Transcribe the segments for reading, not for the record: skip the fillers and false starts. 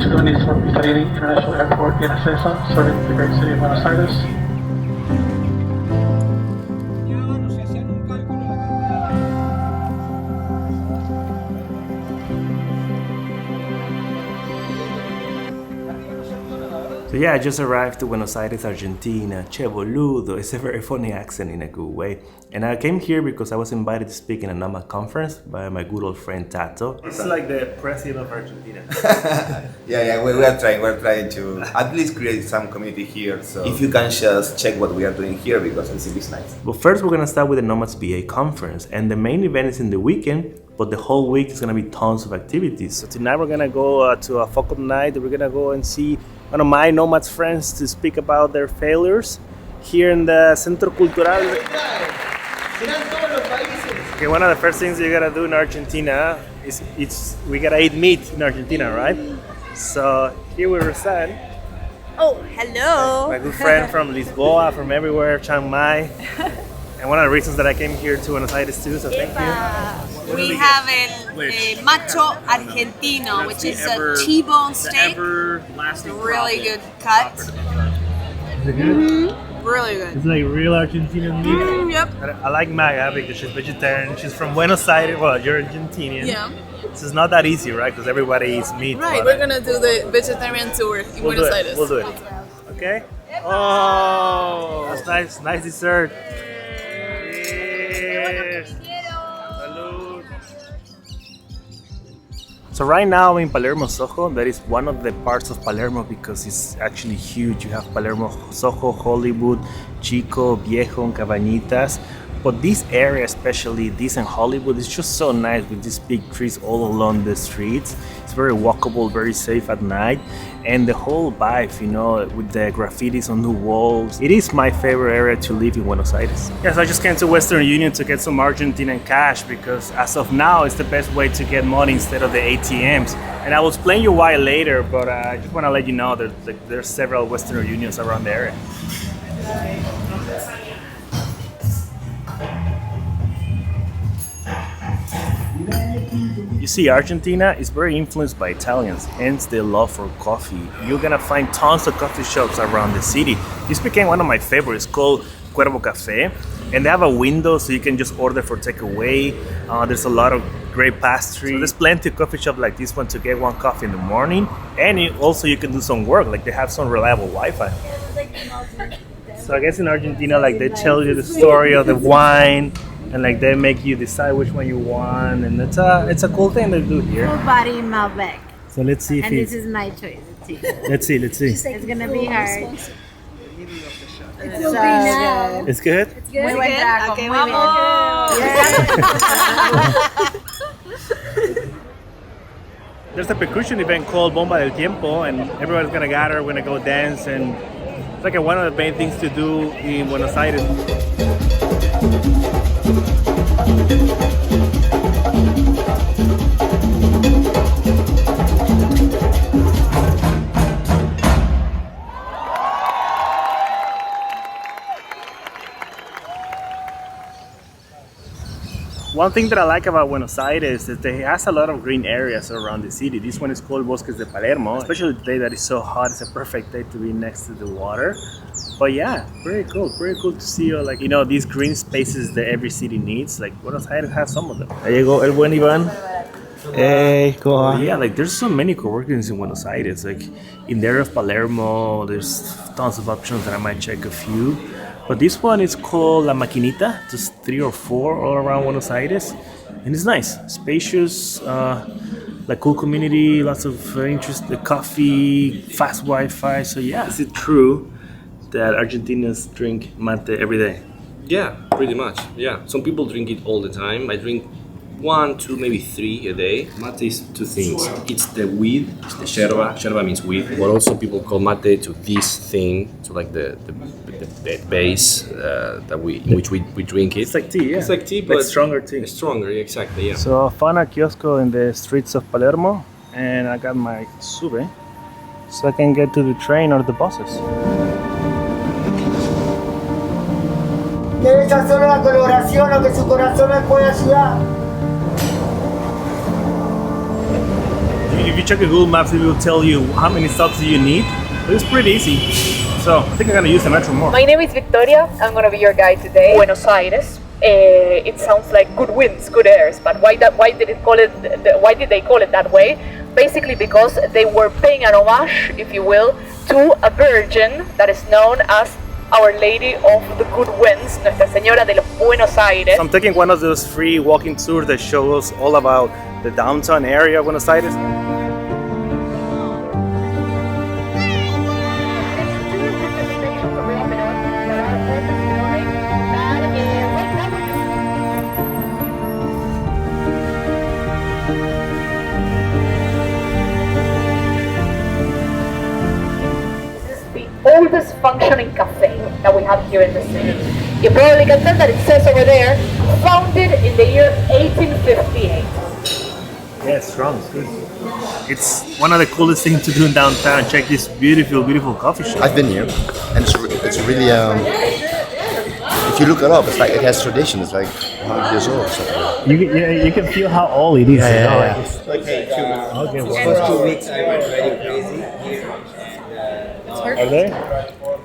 exclusively for Pitarelli International Airport in Ezeiza, serving the great city of Buenos Aires. So yeah, I just arrived to Buenos Aires, Argentina. Che boludo, it's a very funny accent in a good way. And I came here because I was invited to speak in a Nomad Conference by my good old friend Tato. It's like the president of Argentina. We're trying to at least create some community here. So if you can just check what we are doing here, because it's nice. But first we're gonna start with the NomadsBA Conference, and the main event is in the weekend, but the whole week is gonna be tons of activities. So tonight we're gonna go to a folk night. We're gonna go and see one of my nomads friends to speak about their failures here in the Centro Cultural. Okay, one of the first things you gotta do in Argentina is we gotta eat meat in Argentina, right? So here we reside. Oh, hello. My good friend from Lisboa, from everywhere, Chiang Mai. And one of the reasons that I came here to Buenos Aires too, so thank you. We have a macho argentino, which is a T-bone steak. Really good cut. Is it good? Really good. It's like real Argentinian meat. Yep. I like Maga because she's vegetarian. She's from Buenos Aires. Well, you're Argentinian. Yeah. So it's not that easy, right? Because everybody eats meat. Right, we're gonna do the vegetarian tour in Buenos Aires. We'll do it. Okay? Oh, that's nice. Nice dessert. Cheers. Salud. So right now I'm in Palermo, Soho. That is one of the parts of Palermo because it's actually huge. You have Palermo, Soho, Hollywood, Chico, Viejo, and Cabañitas. But this area, especially this in Hollywood, is just so nice with these big trees all along the streets. It's very walkable, very safe at night. And the whole vibe, you know, with the graffitis on the walls. It is my favorite area to live in Buenos Aires. Yes, I just came to Western Union to get some Argentinian cash because as of now, it's the best way to get money instead of the ATMs. And I will explain you why later, but I just want to let you know that there's several Western Unions around the area. You see, Argentina is very influenced by Italians, hence their love for coffee. You're gonna find tons of coffee shops around the city. This became one of my favorites, called Cuervo Café, and they have a window so you can just order for takeaway. There's a lot of great pastry. So there's plenty of coffee shops like this one to get one coffee in the morning, and also you can do some work, like they have some reliable Wi-Fi. So I guess in Argentina, like they tell you the story of the wine, and like they make you decide which one you want, and it's a cool thing to do here. Full body Malbec. So let's see if and this is my choice. Let's see. It's gonna be hard. It's so good. It's good? It's good. Okay, vamos. There's a percussion event called Bomba del Tiempo, and everybody's gonna gather, we're gonna go dance, and it's like one of the main things to do in Buenos Aires. One thing that I like about Buenos Aires is that it has a lot of green areas around the city. This one is called Bosques de Palermo. Especially today that it's so hot, it's a perfect day to be next to the water. But yeah, very cool to see these green spaces that every city needs. Like Buenos Aires has some of them. Ahí llegó el buen Iván. Hey, ¿cómo va? Yeah, like there's so many coworkings in Buenos Aires. Like in the area of Palermo, there's tons of options that I might check a few. But this one is called La Maquinita, just 3 or 4 all around Buenos Aires. And it's nice, spacious, like cool community, lots of interest, the coffee, fast Wi-Fi. So yeah, is it true that Argentinians drink mate every day? Yeah, pretty much. Yeah, some people drink it all the time. I drink 1, 2, maybe 3 a day. Mate is 2 things. It's the weed, it's the yerba. Yerba means weed. But also people call mate to this thing, so like the base in which we drink it. It's like tea, yeah. It's like tea, but like stronger tea. Stronger, exactly, yeah. So I found a kiosco in the streets of Palermo, and I got my sube, so I can get to the train or the buses. Debe echar solo la coloración, lo que su corazón me puede ayudar. if you check a Google Maps, it will tell you how many stops do you need. But it's pretty easy. So I think I'm gonna use the metro more. My name is Victoria. I'm gonna be your guide today. Buenos Aires. It sounds like good winds, good airs, but why did they call it that way? Basically because they were paying an homage, if you will, to a virgin that is known as Our Lady of the Good Winds, Nuestra Señora de los Buenos Aires. So I'm taking one of those free walking tours that shows all about the downtown area of Buenos Aires. Oldest functioning cafe that we have here in the city. You probably can tell that it says over there, founded in the year 1858. Yeah, it's strong, it's good. It's one of the coolest things to do in downtown. Check this beautiful, beautiful coffee shop. I've been here, and it's really, if you look it up, it's like it has tradition. It's like 100 years old or something. You can feel how old it is. Okay, 2 months. Okay, well. First 2 weeks I went really crazy here. Are they?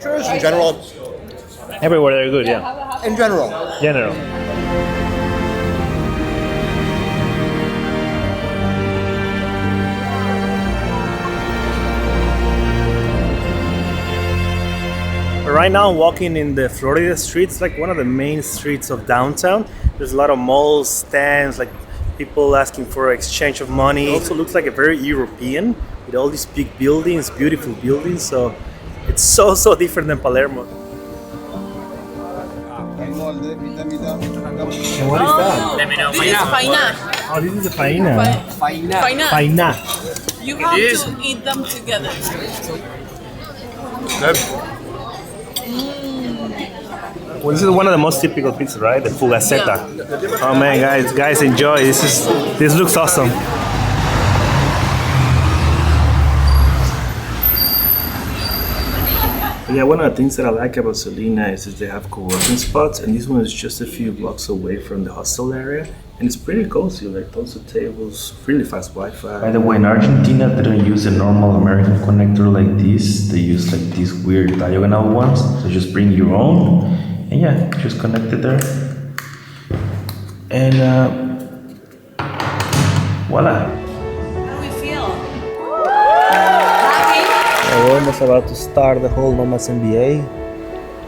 Tours in general. Everywhere they're good, yeah. In general. General. Right now I'm walking in the Florida Street. It's like one of the main streets of downtown. There's a lot of malls, stands, like people asking for exchange of money. It also looks like a very European with all these big buildings, beautiful buildings. So it's so different than Palermo. And what is that? This is faina. Oh, this is a faina. Faina. Faina. You have to eat them together. Well, this is one of the most typical pizzas, right? The fugaceta. Yeah. Oh man, guys, enjoy. This looks awesome. Yeah, one of the things that I like about Salina is that they have co-working spots, and this one is just a few blocks away from the hostel area, and it's pretty cozy, like tons of tables, really fast Wi-Fi. By the way, in Argentina, they don't use a normal American connector like this. They use like these weird diagonal ones, so just bring your own, and yeah, just connect it there. And voila. How do we feel? We're almost about to start the whole NomadsBA,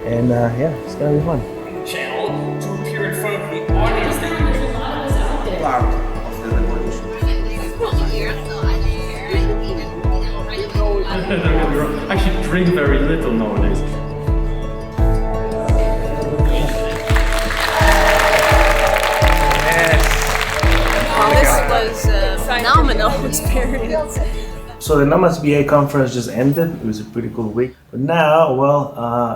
and yeah, it's gonna be fun. Channel to appear in front of the audience that you Part of the revolution. I should drink very little nowadays. This was a phenomenal experience. So the NomadsBA Conference just ended. It was a pretty cool week. But now, well,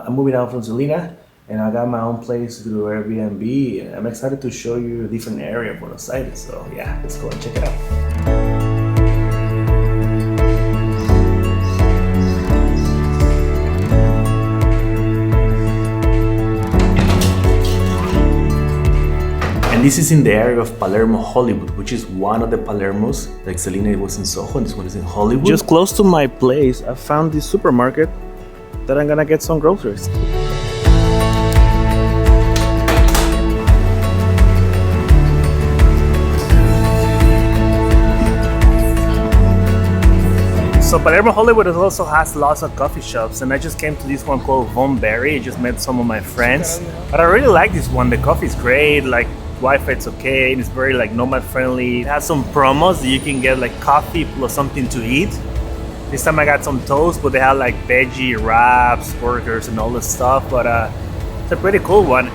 I'm moving out from Salina, and I got my own place through Airbnb. And I'm excited to show you a different area of Buenos Aires. So yeah, let's go and check it out. And this is in the area of Palermo Hollywood, which is one of the Palermos. Like Salina was in Soho, and this one is in Hollywood. Just close to my place, I found this supermarket that I'm gonna get some groceries. So Palermo Hollywood also has lots of coffee shops, and I just came to this one called Von Berry. I just met some of my friends, but I really like this one. The coffee is great, like Wi-Fi it's okay, and it's very like nomad friendly. It has some promos that you can get like coffee plus something to eat. This time I got some toast, but they have like veggie wraps, burgers, and all this stuff. But it's a pretty cool one.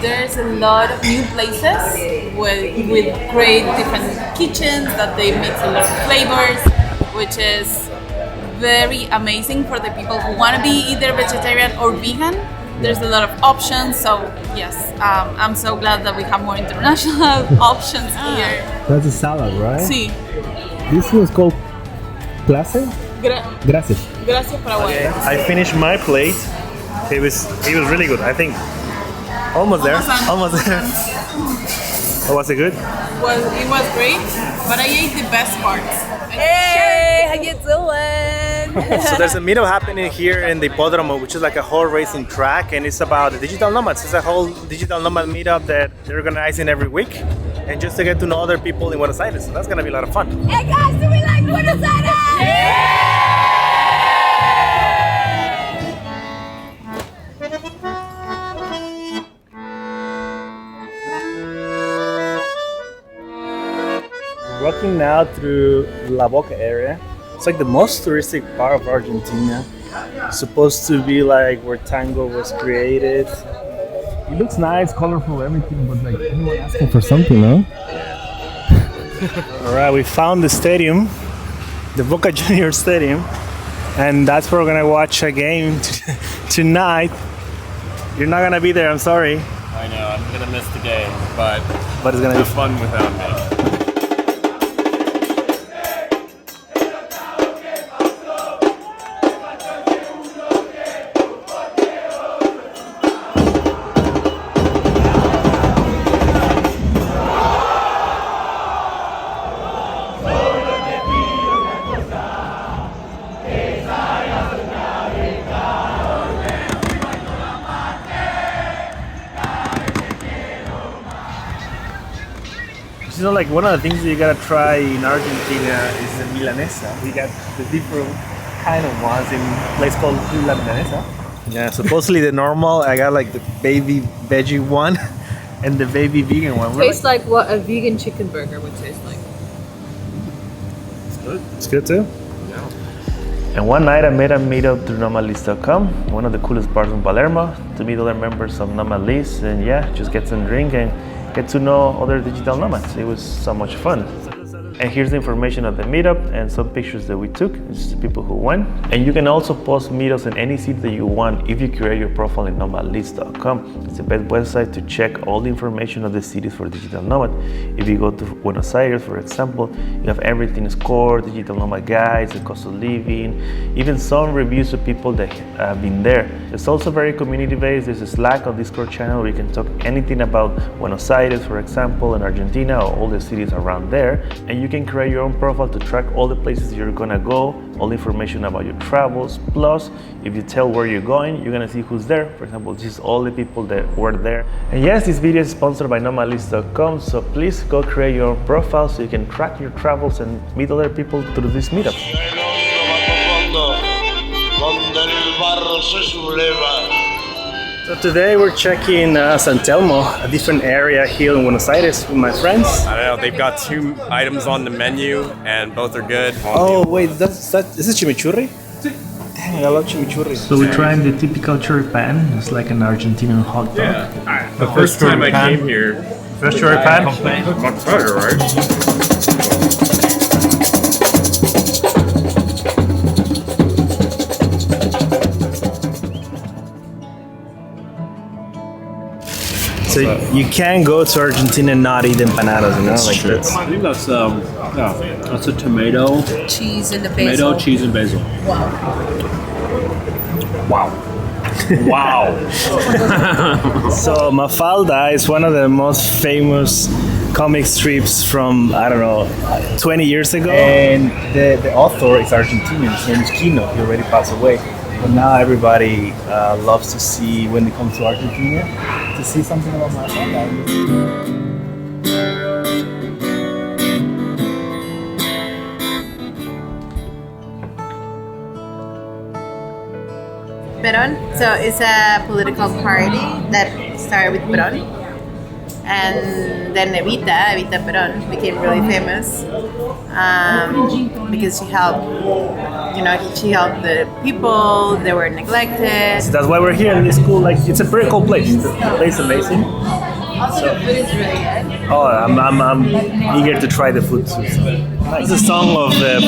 There's a lot of new places with great different kitchens that they mix a lot of flavors, which is very amazing for the people who want to be either vegetarian or vegan. There's a lot of options, so yes, I'm so glad that we have more international options here. That's a salad, right? Sí. This one is called Place? Gracias. Gracias, Paraguay. I finished my plate. It was really good. I think Almost there. Almost done. Almost there. Oh, was it good? It was great, but I ate the best parts. Hey, how you doing? So there's a meetup happening here in the Palermo, which is like a whole racing track, and it's about the digital nomads. It's a whole digital nomad meetup that they're organizing every week, and just to get to know other people in Buenos Aires. So that's gonna be a lot of fun. Hey guys, do we like Buenos Aires? Yeah! Walking now through La Boca area. It's like the most touristic part of Argentina. It's supposed to be like where Tango was created. It looks nice, colorful, everything, but like everyone asking for something, no? All right, we found the stadium, the Boca Junior Stadium, and that's where we're gonna watch a game tonight. You're not gonna be there, I'm sorry. I know, I'm gonna miss the game, but it's gonna be fun without me. You know, like one of the things that you gotta try in Argentina is the milanesa. We got the different kind of ones in a place called La Milanesa. Yeah, supposedly the normal, I got like the baby veggie one and the baby vegan one. Tastes like what a vegan chicken burger would taste like. It's good. It's good too. Yeah. And one night I made a meetup through Nomadlist.com, one of the coolest bars in Palermo, to meet other members of Nomadlist, and yeah, just get some drink and get to know other digital nomads. It was so much fun. And here's the information of the meetup and some pictures that we took. It's the people who went. And you can also post meetups in any city that you want if you create your profile in nomadlist.com. It's the best website to check all the information of the cities for digital nomad. If you go to Buenos Aires, for example, you have everything scored, digital nomad guides, the cost of living, even some reviews of people that have been there. It's also very community based. There's a Slack or Discord channel where you can talk anything about Buenos Aires, for example, and Argentina, or all the cities around there. And you can create your own profile to track all the places you're gonna go, all the information about your travels. Plus, if you tell where you're going, you're gonna see who's there. For example, this is all the people that were there. And yes, this video is sponsored by Nomadlist.com, so please go create your own profile so you can track your travels and meet other people through this meetup. So today we're checking San Telmo, a different area here in Buenos Aires with my friends. I don't know, they've got 2 items on the menu and both are good. Oh wait, is this chimichurri? Dang, I love chimichurri. So we're trying the typical churri pan. It's like an Argentinian hot dog. Yeah. The first time I came here, first churri pan? Much better, right? So you can't go to Argentina and not eat empanadas, you know? That's true. I think that's a tomato, cheese, and the basil. Tomato, cheese, and basil. Wow. Wow. So Mafalda is one of the most famous comic strips from, I don't know, 20 years ago. And the author is Argentinian. His name is Kino. He already passed away. But now everybody loves to see, when they come to Argentina, to see something about Mafalda. Perón. So it's a political party that started with Perón, and then Evita Perón became really famous because she helped, she helped the people that were neglected. So that's why we're here in this school. Like, it's a pretty cool place. The place is amazing. Also, the food is really good. Oh, I'm eager to try the food too. It's a song of the.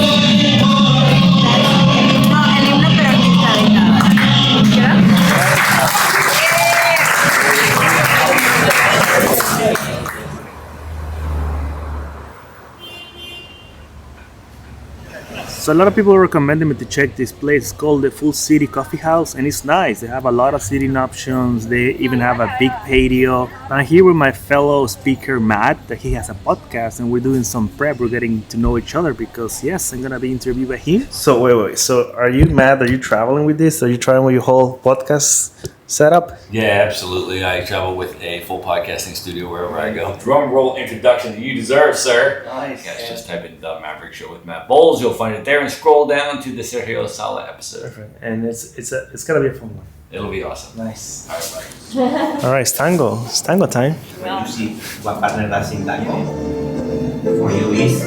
So a lot of people recommended me to check this place. It's called the Full City Coffee House, and it's nice. They have a lot of seating options. They even have a big patio. I'm here with my fellow speaker Matt. That he has a podcast, and we're doing some prep. We're getting to know each other because yes, I'm gonna be interviewed by him. So wait. So are you Matt? Are you traveling with this? Are you trying with your whole podcast setup? Yeah, absolutely. I travel with a full podcasting studio wherever I go. Drum roll introduction that you deserve, sir. Nice. Guys, just type in The Maverick Show with Matt Bowles. You'll find it there and scroll down to the Sergio Sala episode. Perfect. And it's gonna be a fun one. It'll be awesome. Nice. All right, bye. All right, it's tango. It's tango time. When you see one partner dancing tango, for you is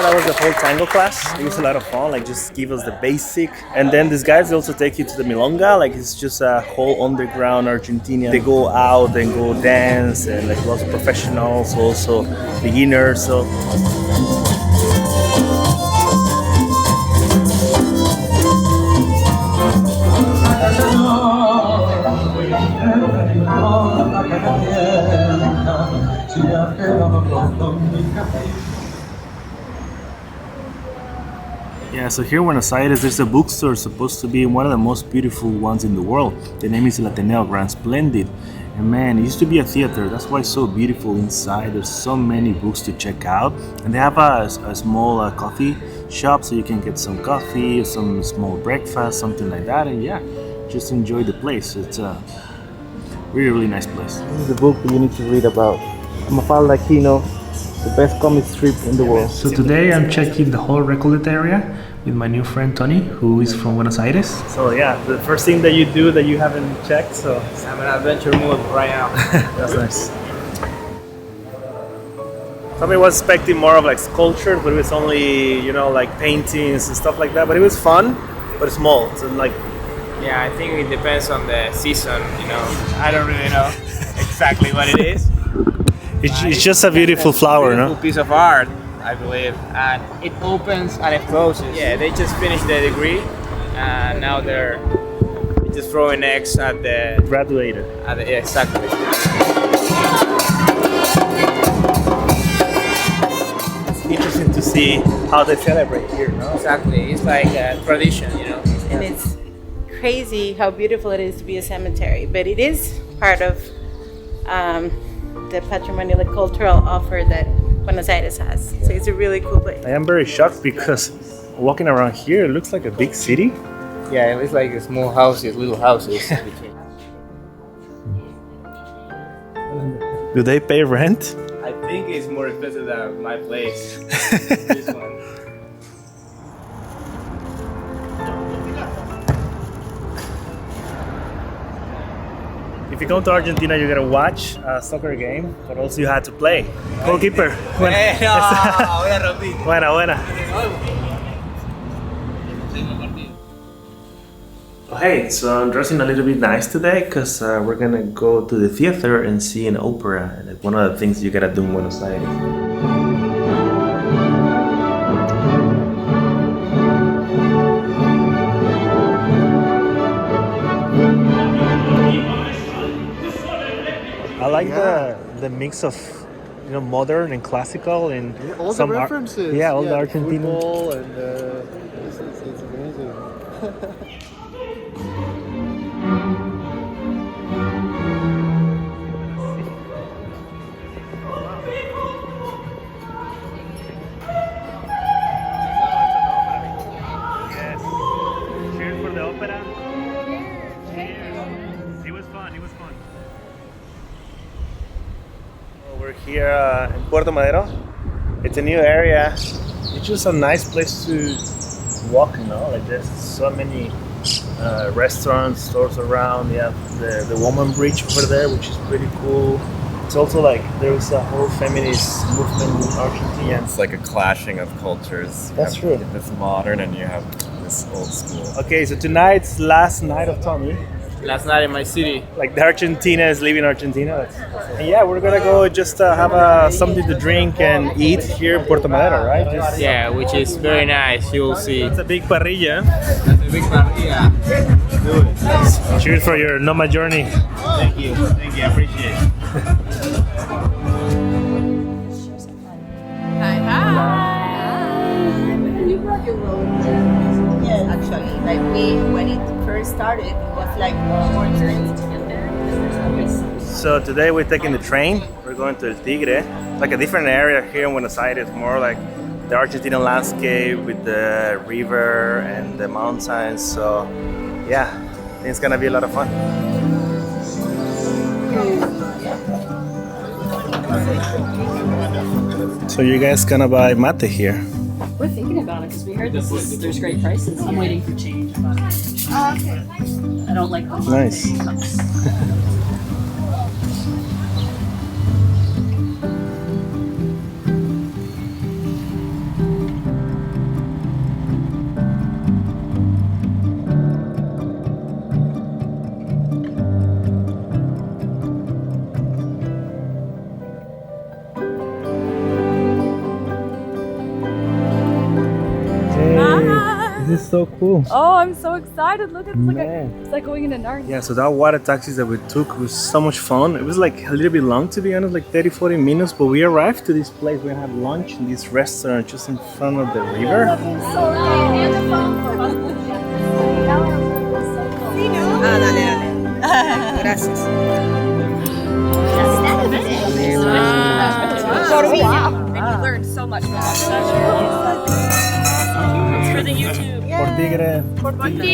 that was the whole tango class. It was a lot of fun, like just give us the basic. And then these guys also take you to the milonga, like it's just a whole underground Argentinian. They go out and go dance, and like lots of professionals, also beginners. So yeah, so here in Buenos Aires, there's a bookstore supposed to be one of the most beautiful ones in the world. The name is El Ateneo Grand Splendid. And man, it used to be a theater. That's why it's so beautiful inside. There's so many books to check out. And they have a small coffee shop, so you can get some coffee, some small breakfast, something like that. And yeah, just enjoy the place. It's a really, really nice place. This is the book that you need to read about Mafalda Aquino, the best comic strip in the world. So today I'm checking the whole Recoleta area with my new friend Tony, who is from Buenos Aires. So yeah, the first thing that you do that you haven't checked, so I'm in adventure mode right now. That's nice. Somebody was expecting more of like sculpture, but it was only, you know, like paintings and stuff like that. But it was fun, but small. So like, yeah, I think it depends on the season, you know. I don't really know exactly what it is. It's just a beautiful flower, no? Piece of art, I believe, and it opens and it closes. Yeah, they just finished the degree, and now they're just throwing eggs at the graduated. Yeah, exactly. It's interesting to see how they celebrate here, no? Exactly, it's like a tradition, you know. And it's crazy how beautiful it is to be a cemetery, but it is part of the patrimonial and cultural offer that Buenos Aires has. So it's a really cool place. I am very shocked because walking around here, it looks like a big city. Yeah, it looks like small houses, little houses. Do they pay rent? I think it's more expensive than my place. This one. If you come to Argentina, you're gonna watch a soccer game, but also you had to play. Goalkeeper. Buena. Hey, so I'm dressing a little bit nice today because we're gonna go to the theater and see an opera. Like one of the things you gotta do in Buenos Aires. I like the mix of, you know, modern and classical and all some the references. All the Argentinian football and it's amazing. Yes. Cheers for the opera. Cheers. It was fun. We're here in Puerto Madero. It's a new area. It's just a nice place to walk, you know. Like there's so many restaurants, stores around. You have the Woman Bridge over there, which is pretty cool. It's also like there's a whole feminist movement in Argentina. It's like a clashing of cultures. That's true. This modern and you have this old school. Okay, so tonight's last night of Tommy. last night in my city. Like the Argentina is leaving Argentina. And yeah, we're gonna go just have something to drink and eat here in Puerto Madero, right? Yeah, which is very nice. You will see. It's a big parrilla. That's a big parrilla. Cheers for your nomad journey. Thank you. Thank you. I appreciate it. You brought your roller. Yes, actually. Like when it first started, it was like more journeys to get there. So today we're taking the train. We're going to El Tigre. It's like a different area here in Buenos Aires, more like the Argentinian landscape with the river and the mountains. So yeah, I think it's gonna be a lot of fun. So you guys gonna buy mate here? We're thinking about it because we heard there's great prices. I'm waiting for change. Oh, okay. I don't like them. Nice. This is so cool. Oh, I'm so excited. Look, it's like going into Narnia. Yeah, so that water taxis that we took was so much fun. It was like a little bit long, to be honest, like 30-40 minutes, but we arrived to this place. We had lunch in this restaurant just in front of the river. Gracias. And you learned so much from us. It's for the YouTube. Por Tigre. Por Tigre.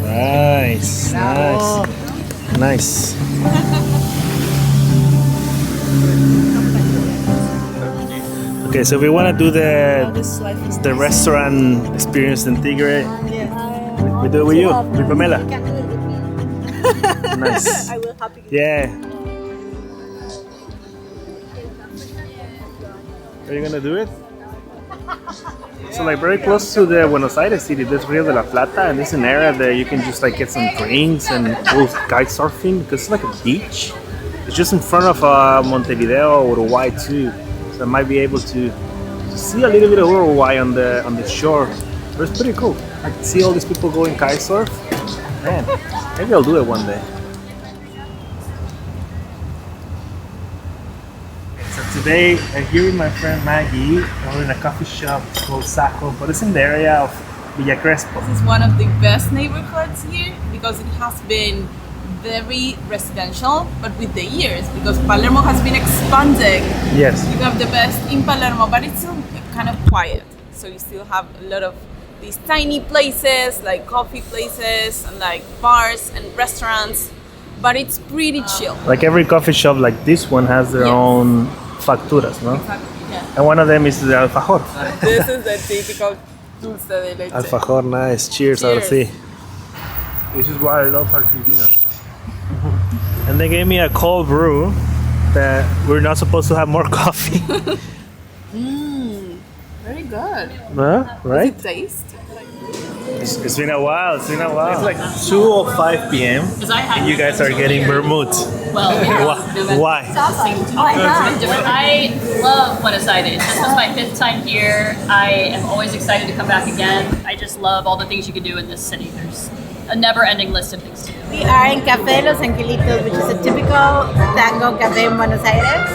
Nice, nice. Okay, so we want to do the restaurant experience in Tigre. We do it with you, with Pamela. Nice. I will happy. Yeah. Are you gonna do it? So like very close to the Buenos Aires city, there's Rio de la Plata, and it's an area that you can just like get some drinks and go kite surfing because it's like a beach. It's just in front of Montevideo, Uruguay too, so I might be able to see a little bit of Uruguay on the shore. But it's pretty cool. I can see all these people going kite surf. Man, maybe I'll do it one day. Today, I'm here with my friend Maggie. We're in a coffee shop called Saco, but it's in the area of Villa Crespo. This is one of the best neighborhoods here because it has been very residential, but with the years, because Palermo has been expanding. Yes. You have the best in Palermo, but it's still kind of quiet. So you still have a lot of these tiny places, like coffee places, and like bars and restaurants, but it's pretty chill. Like every coffee shop like this one has their own facturas, no? Exactly, yeah. And one of them is the alfajor. This is the typical dulce de leche. Alfajor, nice. Cheers, ahora sí. This is why I love Argentina. And they gave me a cold brew that we're not supposed to have more coffee. Very good. Huh? Right? Does it taste? It's been a while. It's like 2:05 p.m. and you guys are getting vermouth. Well, Why? I love Buenos Aires. This was my 5th time here. I am always excited to come back again. I just love all the things you can do in this city. There's a never-ending list of things to do. We are in Café Los Angelitos, which is a typical tango cafe in Buenos Aires.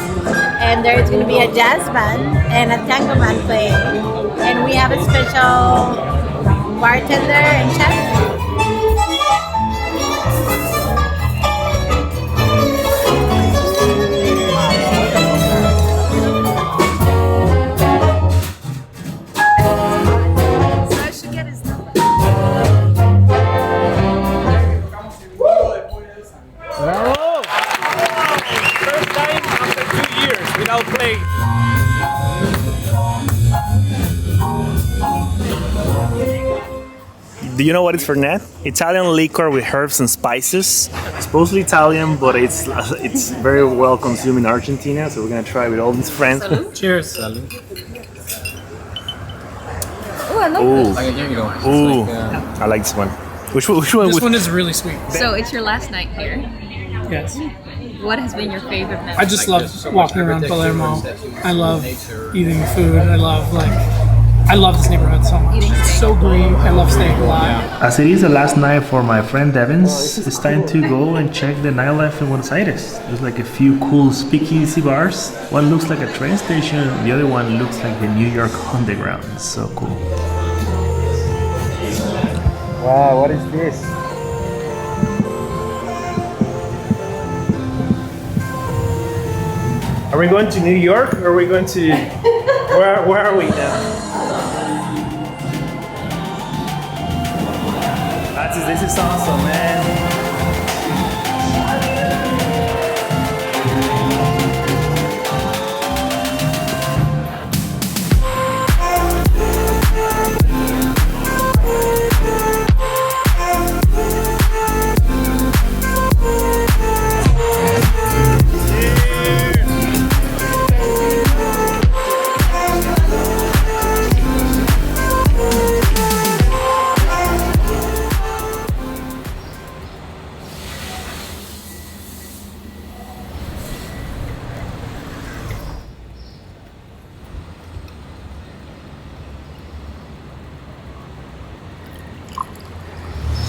And there's going to be a jazz band and a tango band playing. And we have a special bartender and chef. Bravo! First time after 2 years without playing. Do you know what it's for, Nat? Italian liquor with herbs and spices. It's supposedly Italian, but it's very well consumed in Argentina, so we're gonna try with all these friends. Salud. Cheers, salud. Oh, I love this. Okay, here you go. Ooh, I like this one. Which one? This one is really sweet. So it's your last night here. Yes. What has been your favorite memory? I just love walking around Palermo. I love eating the food. I love this neighborhood so much. It's so green. I love staying alive. As it is the last night for my friend Devins, it's time to go and check the nightlife in Buenos Aires. There's like a few cool speakeasy bars. One looks like a train station, the other one looks like the New York Underground. It's so cool. Wow, what is this? Are we going to New York or are we going to... where are we now? This is awesome, man.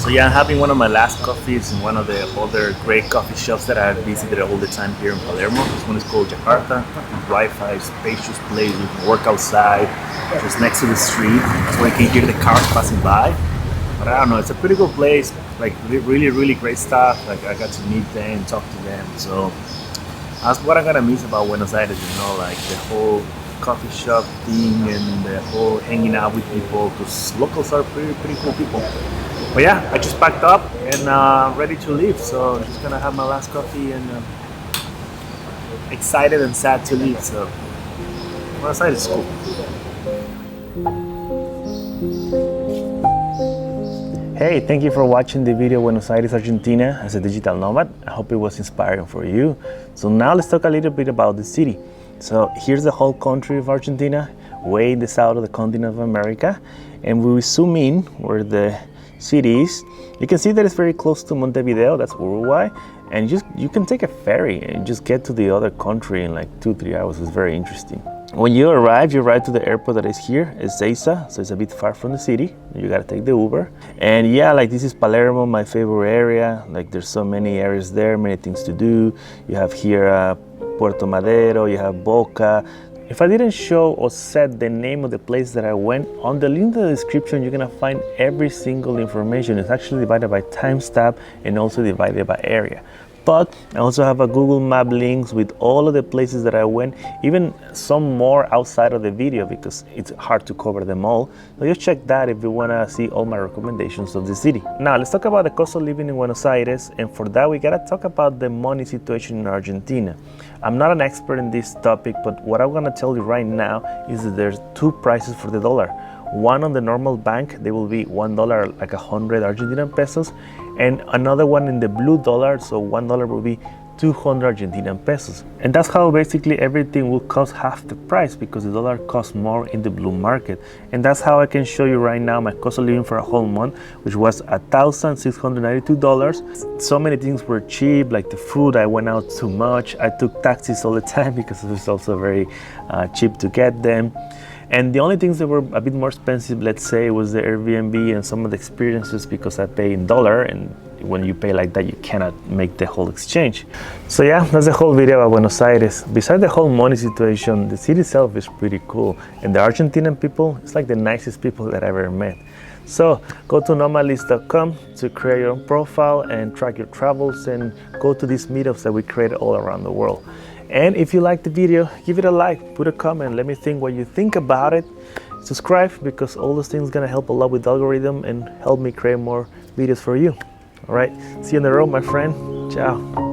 So yeah, I'm having one of my last coffees in one of the other great coffee shops that I've visited all the time here in Palermo. This one is called Jakarta. Wi-Fi, spacious place, you can work outside, just next to the street, so you can hear the cars passing by. But I don't know, it's a pretty good place, like really, really great stuff. Like I got to meet them and talk to them. So that's what I'm gonna miss about Buenos Aires, you know, like the whole coffee shop thing and the whole hanging out with people, because locals are pretty cool people. But yeah, I just packed up and ready to leave, so I'm just gonna have my last coffee and excited and sad to leave. So Buenos Aires is cool. Hey, thank you for watching the video Buenos Aires, Argentina as a digital nomad. I hope it was inspiring for you. So now let's talk a little bit about the city. So here's the whole country of Argentina, way in the south of the continent of America. And we will zoom in where the city is. You can see that it's very close to Montevideo, that's Uruguay. And you can take a ferry and just get to the other country in like 2-3 hours. It's very interesting. When you arrive to the airport that is here, Ezeiza, so it's a bit far from the city. You gotta take the Uber. And yeah, like this is Palermo, my favorite area. Like there's so many areas there, many things to do. You have here Puerto Madero, you have Boca. If I didn't show or set the name of the place that I went, on the link in the description, you're gonna find every single information. It's actually divided by timestamp and also divided by area. But I also have a Google Map links with all of the places that I went, even some more outside of the video because it's hard to cover them all. So just check that if you wanna see all my recommendations of the city. Now let's talk about the cost of living in Buenos Aires, and for that we gotta talk about the money situation in Argentina. I'm not an expert in this topic, but what I'm gonna tell you right now is that there's two prices for the dollar. One on the normal bank, they will be $1 like 100 Argentinian pesos, and another one in the blue dollar, so $1 will be 200 Argentinian pesos. And that's how basically everything will cost half the price, because the dollar costs more in the blue market. And that's how I can show you right now my cost of living for a whole month, which was $1,692. So many things were cheap, like the food, I went out too much. I took taxis all the time because it was also very cheap to get them. And the only things that were a bit more expensive, let's say, was the Airbnb and some of the experiences, because I pay in dollar, and when you pay like that, you cannot make the whole exchange. So yeah, that's the whole video about Buenos Aires. Besides the whole money situation, the city itself is pretty cool. And the Argentinian people, it's like the nicest people that I've ever met. So go to Nomadlist.com to create your own profile and track your travels, and go to these meetups that we created all around the world. And if you like the video, give it a like, put a comment, let me think what you think about it. Subscribe, because all those things are gonna help a lot with the algorithm and help me create more videos for you. All right, see you on the road, my friend. Ciao.